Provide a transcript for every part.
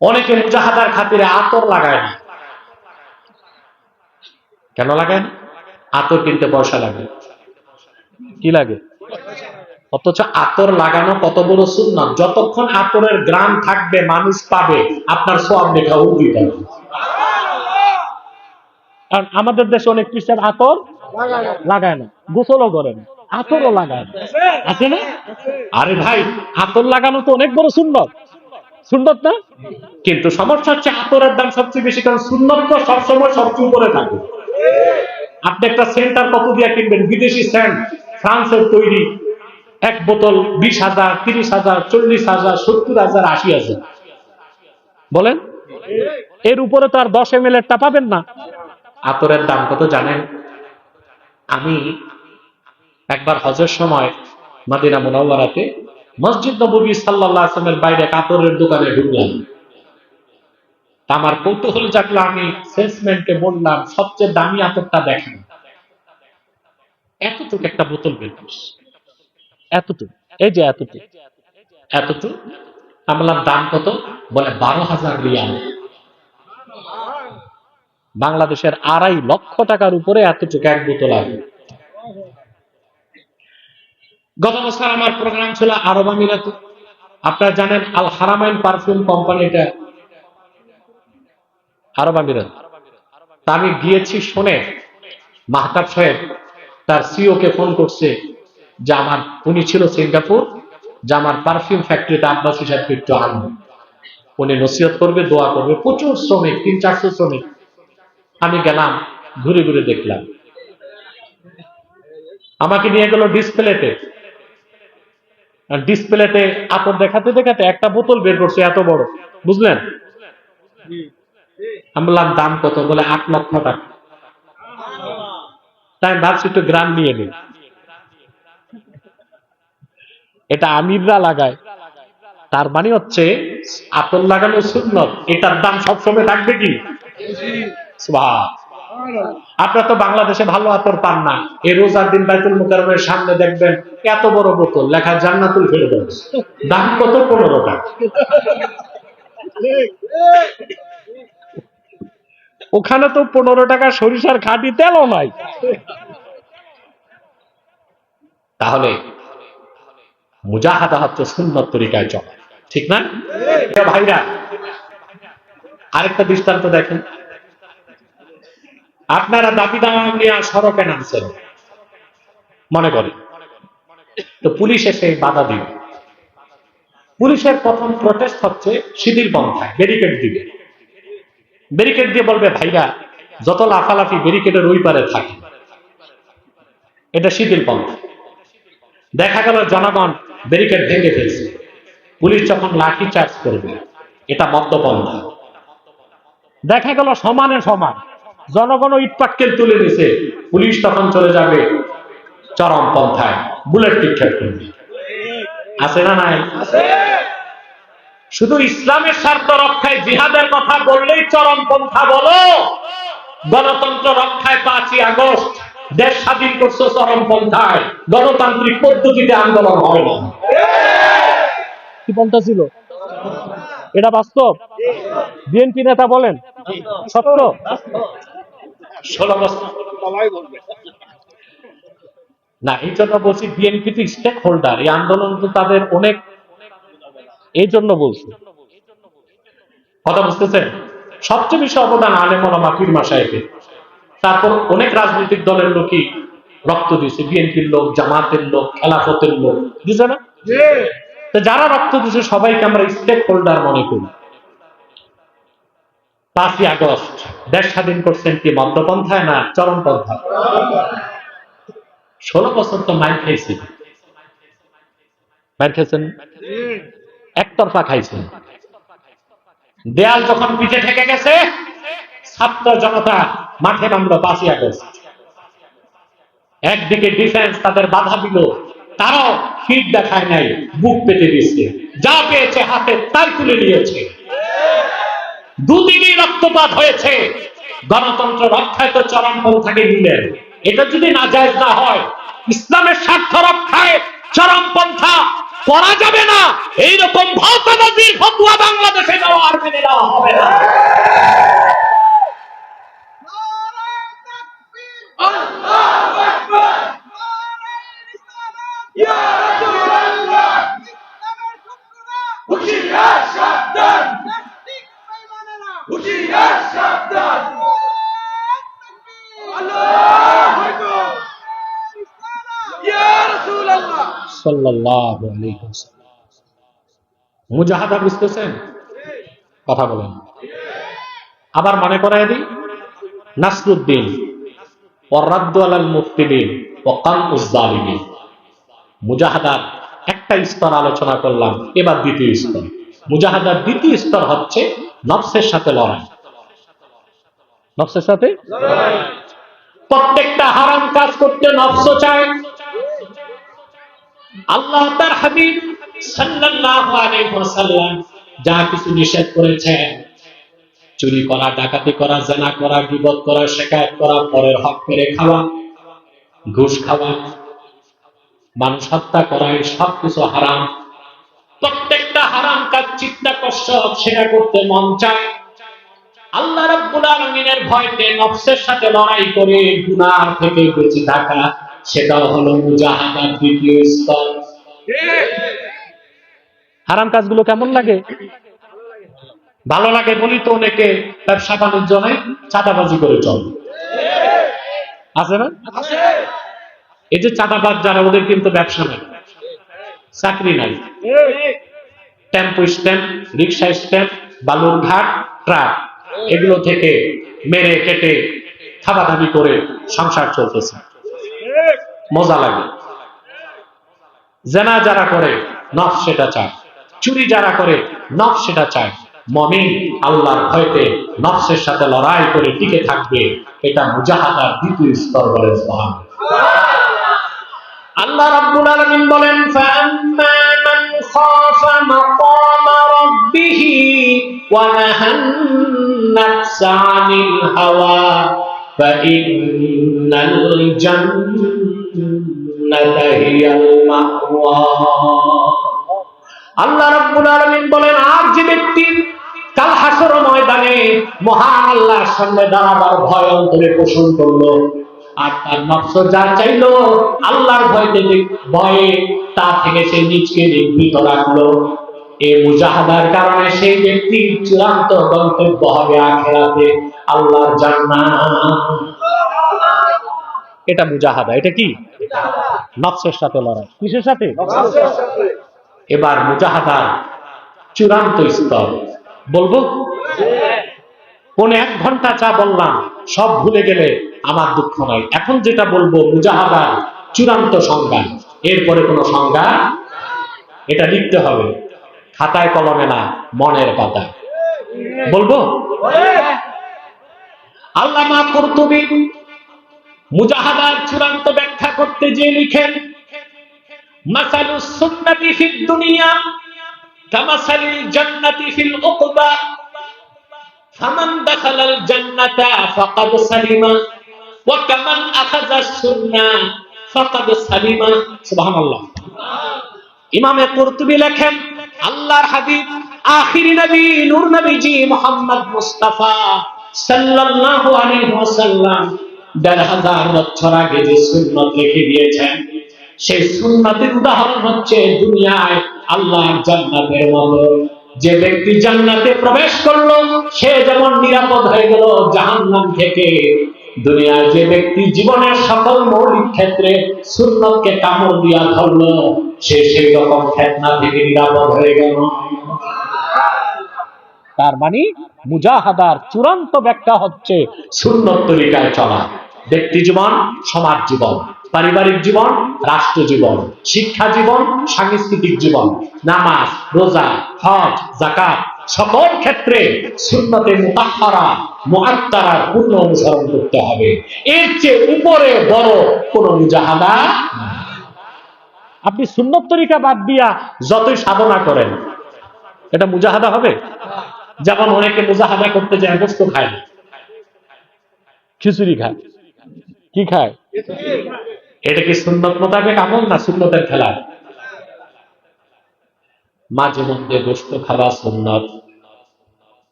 অনেকে মুজাহাদার খাতিরে আতর লাগায় না। কেন লাগায় না? আতর কিনতে পয়সা লাগে। কি লাগে? অথচ আতর লাগানো কত বড় সুন্নাত। যতক্ষণ আতরের গ্রাম থাকবে, মানুষ পাবে, আপনার সওয়াব লেখা উর্জিত হবে। কারণ আমাদের দেশে অনেক খ্রিস্টান আতর লাগায় না, গোসলও করে না, আতরও লাগায় না, আছে না? আরে ভাই, আতর লাগানো তো অনেক বড় সুন্নত, সুন্নত না? কিন্তু সমস্যা হচ্ছে আতরের দাম সবচেয়ে বেশি, কারণ সুন্নত তো সবসময় সবচেয়ে উপরে থাকে। আপনি একটা সেন্টার কত দিয়ে কিনবেন? বিদেশি সেন্ট, ফ্রান্সের তৈরি, এক বোতল 20,000, 30,000, 40,000, 70,000, 80,000। বলেন, এর উপরে তো আর 10 ml টা পাবেন না। আতরের দাম কত জানেন? আমি একবার হজের সময় মদিনা মুনাওয়ারাতে মসজিদ নববী সাল্লাল্লাহু আলাইহি ওয়াসাল্লামের বাইরে আতরের দোকানে ঢুকলাম। আমার কৌতূহল জাগলো, আমি সেলসম্যানকে বললাম, সবচেয়ে দামি আতরটা দেখেন। এতটুকু একটা বোতল বের করছে, এতটুকু, এই যে এতটুকু, এতটুকু। আমি বললাম দাম কত? বলে 12,000 রিয়াল। বাংলাদেশের 2.5 লক্ষ টাকার উপরে এতটুকু এক বোতল আছে। গত বছর আমার প্রোগ্রাম ছিল আরব আমিরাতে। আপনারা জানেন আল হারামাইন পারফিউম কোম্পানিটা আরব আমিরাত। তা আমি গিয়েছি শুনে মাহতাব সাহেব তার সিও কে ফোন করছে যে আমার, উনি ছিল সিঙ্গাপুর, যে আমার পারফিউম ফ্যাক্টরিতে আব্বাসী সাহেবকে একটু আনবো, উনি নসিহত করবে, দোয়া করবে। প্রচুর শ্রমিক, 300-400 শ্রমিক। আমি গেলাম, ঘুরে ঘুরে দেখলাম। আমাকে নিয়ে গেল ডিসপ্লেতে, আর ডিসপ্লেতে আতর দেখাতে দেখাতে একটা বোতল বের করছে এত বড়, বুঝলেন? আমি বললাম দাম কত? বলে 8 লক্ষ টাকা। তাই ভাবছি একটু গ্রাম নিয়ে নিই। এটা আমিররা লাগায়, তার মানে হচ্ছে আতর লাগানো সুন্নত, এটার দাম সবসময় থাকবে কি? সুবহান। আপনারা তো বাংলাদেশে ভালো আতর পান না। এই রোজার দিন বাইতুল মুকাররমের সামনে দেখবেন এত বড় বোতল, লেখা জান্নাতুল ফেরদৌস, দাম কত? 15 টাকা। ওখানে তো 15 টাকা সরিষার খাঁটি তেলও নাই। তাহলে মুজাহাদা হচ্ছে সুন্নত তরিকায় চলা, ঠিক না ভাইরা? আরেকটা দৃষ্টান্ত দেখেন। আপনারা দাবি দাওয়া নিয়ে সড়কে নামছেন, মনে করেন, তো পুলিশ এসে বাধা দিবে। পুলিশের প্রথম প্রটেস্ট হচ্ছে শিথিল পন্থায়, ব্যারিকেড দিবে। ব্যারিকেড দিয়ে বলবে ভাইরা যত লাফালাফি ব্যারিকেডের ওই পারে থাকে, এটা শিথিল পন্থা। দেখা গেল জনগণ ব্যারিকেড ভেঙে ফেলছে, পুলিশ যখন লাঠি চার্জ করবে, এটা মধ্যপন্থা। দেখা গেল সমানে সমান, জনগণ ইট পাটকেল তুলে নিছে, পুলিশ তখন চলে যাবে চরম পন্থায়, বুলেট নিক্ষেপ করবে। আছে না নাই? শুধু ইসলামের স্বার্থ রক্ষায় জিহাদের কথা বললেই চরম পন্থা বলো? গণতন্ত্র রক্ষায় 5ই আগস্ট দেশ স্বাধীন করছে চরম পন্থায়, গণতান্ত্রিক পদ্ধতিতে আন্দোলন হয় না। কি পন্থা ছিল এটা? বাস্তব। বিএনপি নেতা বলেন সত্য। 16 বছর না, এই জন্য বলছি বিএনপি তো স্টেক হোল্ডার, এই আন্দোলন তো তাদের অনেক, এই জন্য বলছি। কথা বুঝতেছেন? সবচেয়ে বেশি অবদান আলেম ওলামা পীর মাশায়েখের। তারপর অনেক রাজনৈতিক দলের লোকই রক্ত দিয়েছে, বিএনপির লোক, জামাতের লোক, খেলাফতের লোক, বুঝে না? তো যারা রক্ত দিয়েছে সবাইকে আমরা স্টেক হোল্ডার মনে করি। 5ই আগস্ট দেশ স্বাধীন করছেন কি মধ্যপন্থায় না চরমপন্থায়? 16 বছর তো মাইর খাইছেন, মাইর খাইছেন, একতরফা খাইছেন। দেয়াল যখন পিঠে ঠেকে গেছে, ছাত্র জনতা মাঠে নামলো 5ই আগস্ট। একদিকে ডিফেন্স তাদের বাধা দিল, তারাও ফিট দেখায় নাই, বুক পেতে দিয়েছে, যা পেয়েছে হাতে তাই তুলে নিয়েছে। দুদিনই রক্তপাত হয়েছে। গণতন্ত্র রক্ষায় তো চরমপন্থাকে নিলেন, এটা যদি নাজায়েজ না হয়, ইসলামের স্বার্থ রক্ষায় চরমপন্থা করা যাবে না। এইরকম ভাওতাবাজির ফতোয়া বাংলাদেশে দেওয়া আর মেনে নেওয়া সাল্লাল্লাহু আলাইহি ওয়াসাল্লাম। মুজাহাদা বুঝতেছেন? কথা বলেন। আবার মনে করায় দিই, নাসরুদ্দিন ওয়া রাদ্দু আলাল মুফতিদিন ওয়া কামউজ জালিমিন। মুজাহাদার একটা স্তর আলোচনা করলাম, এবার দ্বিতীয় স্তর। মুজাহাদার দ্বিতীয় স্তর হচ্ছে নফসের সাথে লড়াই। নফসের সাথে প্রত্যেকটা হারাম কাজ করতে নফস চায়। আল্লাহ তার হাবিব সাল্লাল্লাহু আলাইহি ওয়াসাল্লাম যা কিছু নিষেধ করেছেন, চুরি করা, ডাকাতি করা, জেনা করা, গীবত করা, শিকায়ত করা, পরের হক মেরে খাওয়া, ঘুষ খাওয়া, মানুষ হত্যা করা, এই সবকিছু হারাম। প্রত্যেকটা হারাম কাজ চিত্তাকর্ষক, সেটা করতে মন চায়। আল্লাহ রাব্বুল আলামিনের ভয়তে নফসের সাথে লড়াই করে গুনাহ থেকে বেঁচে থাকা, সেটাও হলো মুজাহাদার দ্বিতীয় স্তর। হারাম কাজগুলো কেমন লাগে? ভালো লাগে বলি তো অনেকে ব্যবসা বাণিজ্য নাই, চাঁদাবাজি করে চলে, আছে না? এই যে চাঁদাবাজ যারা, ওদের কিন্তু ব্যবসা নাই, চাকরি নাই, টেম্পো স্ট্যান্ড, রিক্সা স্ট্যান্ড, বালুরঘাট, ট্রাক, এগুলো থেকে মেরে কেটে খাবাদাবি করে সংসার চলতেছে, মজা লাগে। জেনা যারা করে নফস সেটা চায়, চুরি যারা করে নফস সেটা চায়। মুমিন আল্লাহর ভয়তে নফসের সাথে লড়াই করে টিকে থাকবে, এটা মুজাহাদার দ্বিতীয় স্তর। বলে আল্লাহ রাব্বুল আলামিন বলেন, ফাআম্মা মান খাফা মাকামা রাব্বিহি ওয়া নাহান নাফসা আনিল হাওয়া ফাইন্নাল জান্নাতা হিয়াল মাওয়া। আল্লাহ রাব্বুল আলামিন বলেন, আর যে ব্যক্তি কাল হাসর ময়দানে মহান আল্লাহর সামনে দাঁড়াবার ভয় অন্তরে পোষণ করলো, আর তার নফস যা চাইলো আল্লাহর ভয়ে তা থেকে সে নিজকে নিবৃত রাখলো, এই মুজাহাদার কারণে সেই ব্যক্তির চূড়ান্ত গন্তব্য হবে আখিরাতে আল্লাহর জান্নাত। এটা মুজাহাদা। এটা কি? নফসের সাথে লড়াই। কিসের সাথে? এবার মুজাহাদার চূড়ান্ত স্তর বলবো। কোন 1 ঘন্টা চা বললাম, সব ভুলে গেলে আমার দুঃখ নাই। এখন যেটা বলবো মুজাহাদার চূড়ান্ত সংজ্ঞা, এরপরে কোনো সংজ্ঞা, এটা লিখতে হবে খাতায় কলমে না, মনের পাতায়। বলবো? আল্লামা কুরতুবী মুজাহাদার চূড়ান্ত ব্যাখ্যা করতে যে লিখেন, মাসালুস সুন্নাতি ফিদ দুনিয়া কামাসালিল জান্নাতি ফিল উকবা ফামান দাখালাল জান্নাতা ফাকাদ সালিমা ওয়া কামান আখাযাস সুন্নাহ ফাকাদ সালিমা। সুবহানাল্লাহ। ইমামে কুরতুবী লেখেন, আল্লাহর হাবিব আখিরি নবী নূর নবীজি মুহাম্মদ মুস্তাফা সাল্লাল্লাহু আলাইহি ওয়াসাল্লাম ১৫০০ বছর আগে যে সুন্নাত রেখে দিয়েছেন, সেই সুন্নাতের উদাহরণ হচ্ছে দুনিয়ায় আল্লাহর জান্নাতের মতো। যে ব্যক্তি জান্নাতে প্রবেশ করলো সে যেমন নিরাপদ হয়ে গেল জাহান্নাম থেকে, দুনিয়ায় যে ব্যক্তি জীবনের সকল মৌলিক ক্ষেত্রে সুন্নতকে কামড় দিয়া ধরলো সে সেই রকম ফিতনা থেকে নিরাপদ হয়ে গেল। তার মানে মুজাহাদার চূড়ান্ত ব্যাখ্যা হচ্ছে সুন্নত তরিকায় চলা। ব্যক্তি জীবন, সমাজ জীবন, পারিবারিক জীবন, রাষ্ট্র জীবন, শিক্ষা জীবন, সাংস্কৃতিক জীবন, নামাজ, রোজা, হজ, যাকাত, সকল ক্ষেত্রে সুন্নতে মুতাহহারা মুআত্তারার পূর্ণ অনুসরণ করতে হবে। এর চেয়ে উপরে বড় কোন মুজাহাদা না। আপনি সুন্নত তরিকা বাদ দিয়া যতই সাধনা করেন, এটা মুজাহাদা হবে? যেমন অনেকে মুজাহাদা করতে যায় গোশত খায় না, খিচুড়ি খায়। কি খায়? এটা কি সুন্নত মোতাবেক আমল না সুন্নতের খেলা? মাঝে মধ্যে গোশত খাওয়া সুন্নত,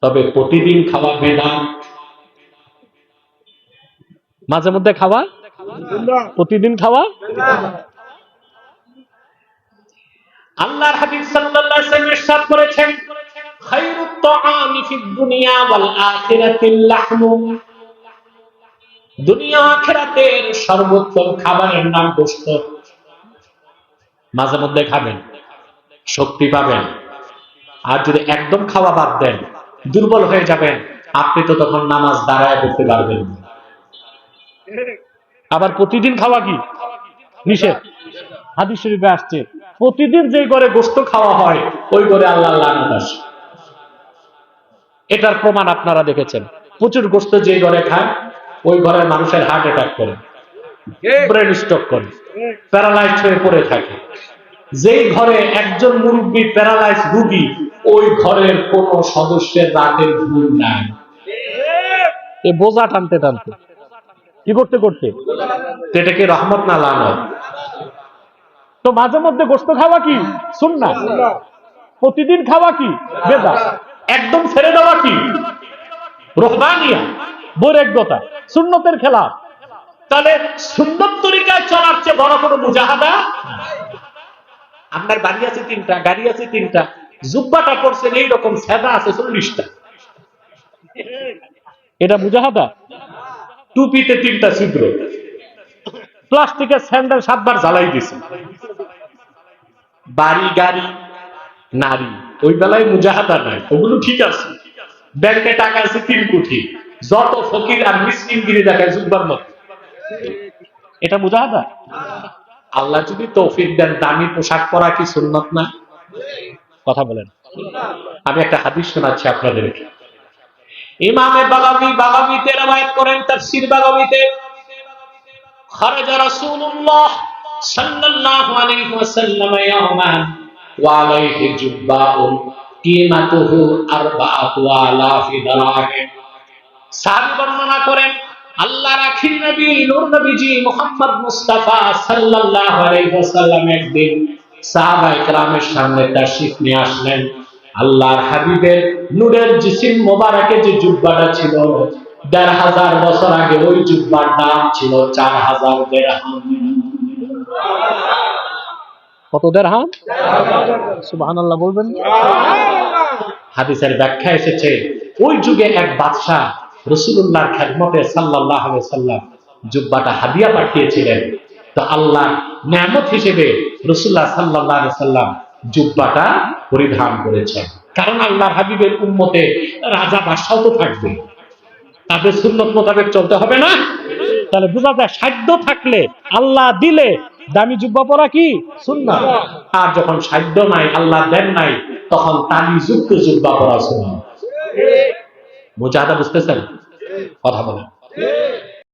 তবে প্রতিদিন খাওয়া বিদআত। মাঝে মধ্যে খাওয়া, প্রতিদিন খাওয়া। আল্লাহর হাবিব সাল্লাল্লাহু আলাইহি ওয়াসাল্লাম ইরশাদ করেছেন, খায়রুত তাআমি ফিদ দুনিয়া ওয়াল আখিরাতিল লাহমু। দুনিয়া আখিরাতের সর্বোত্তম খাবারের নাম গোশত। মাঝে মধ্যে খাবেন, শক্তি পাবেন। আর যদি একদম খাওয়া বাদ দেন, দুর্বল হয়ে যাবেন, আপনি তো তখন নামাজ দাঁড়ায় করতে পারবেন না। আবার প্রতিদিন খাওয়া কি নিষেধ? হাদিস শরীফে আসছে প্রতিদিন যে ঘরে গোশত খাওয়া হয় ওই ঘরে আল্লাহর লানত আসে। এটার প্রমাণ আপনারা দেখেছেন। প্রচুর গোশত যে ঘরে খায় ওই ঘরের মানুষের হার্ট অ্যাটাক করে, ব্রেন স্ট্রোক করে, প্যারালাইজড হয়ে পড়ে থাকে। যেই ঘরে একজন মুরব্বী প্যারালাইজ রোগী, ওই ঘরের কোন সদস্যের রাতের ঘুম নাই। এ বোঝা টানতে টানতে কি করতে করতে, এটা কি রহমত না লানত? তো মাঝে মধ্যে গোশত খাওয়া কি সুন্নাত, প্রতিদিন খাওয়া কি বেদাত, একদম ছেড়ে দেওয়া কি রহবানিয়া, বৈরাগ্যতা, সুন্নতের খেলাফ। তাহলে সুন্নত তরিকায় চলার চেয়ে বড় কোনো মুজাহাদা। আপনার বাড়ি আছে 3টা, গাড়ি আছে 3টা, জুব্বাটা পড়ছেন এইরকম, সেদা আছে 40টা, এটা মুজাহাদা? টুপিতে 3টা ছিদ্র, প্লাস্টিকের স্যান্ডেল 7 বার জ্বালাই দিছে, বাড়ি গাড়ি নারী, ওই বেলায় মুজাহাদা নাই, ওগুলো ঠিক আছে। ব্যাংকে টাকা আছে 3 কোটি, যত ফকির আর মিসকিনগিরি দেখায় জুব্বার মতো, এটা মুজাহাদা? আল্লাহ যদি তৌফিক দেন, দামি পোশাক পরা কি সুন্নত না? কথা বলেন। আমি একটা হাদিস শোনাচ্ছি আপনাদেরকে। ইমামে বাগাবীতে রওয়ায়াত করেন, তাফসীর বাগাবীতে, খারাজা রাসূলুল্লাহ সাল্লাল্লাহু আলাইহি ওয়াসাল্লাম ইয়াওমান ওয়া আলাইহি জুব্বাউন কিমাতুহু 4000 দিরহাম। সাহাবী বর্ণনা করেন, আল্লাহর আখির নবী নূর নবীজি মুহাম্মদ মুস্তাফা সাল্লাল্লাহু আলাইহি ওয়াসাল্লাম একদিন সাহাবায়ে কেরামের সামনে তাশরীফ নিয়ে আসলেন। আল্লাহর হাবিবের নূরের জিসিম মোবারকে যে জুব্বাটা ছিল, 1500 বছর আগে ওই জুব্বার দাম ছিল 4000 দিরহাম। কত দিরহাম? সুবহানাল্লাহ বলবেন। হাদিসের ব্যাখ্যা এসেছে, ওই যুগে এক বাদশা রাসূলুল্লাহর খেদমতে সাল্লাল্লাহু আলাইহি ওয়াসাল্লাম জুব্বাটা হাদিয়া পাঠিয়েছিলেন। তো আল্লাহ নিয়ামত হিসেবে রাসূলুল্লাহ সাল্লাল্লাহু আলাইহি ওয়াসাল্লাম জুব্বাটা পরিধান করেছেন। কারণ আল্লাহর হাবিবের উম্মতে রাজা বাদশাও তো থাকবে, তাদের সুন্নত মোতাবেক চলতে হবে না? তাহলে বোঝা যায় সাধ্য থাকলে, আল্লাহ দিলে দামি জুব্বা পরা কি সুন্নাত। আর যখন সাধ্য নাই, আল্লাহ দেন নাই, তখন তালিযুক্ত জুব্বা পরা সুন্নাত। মুজাহাদা বুঝতেছেন? কথা বলেন।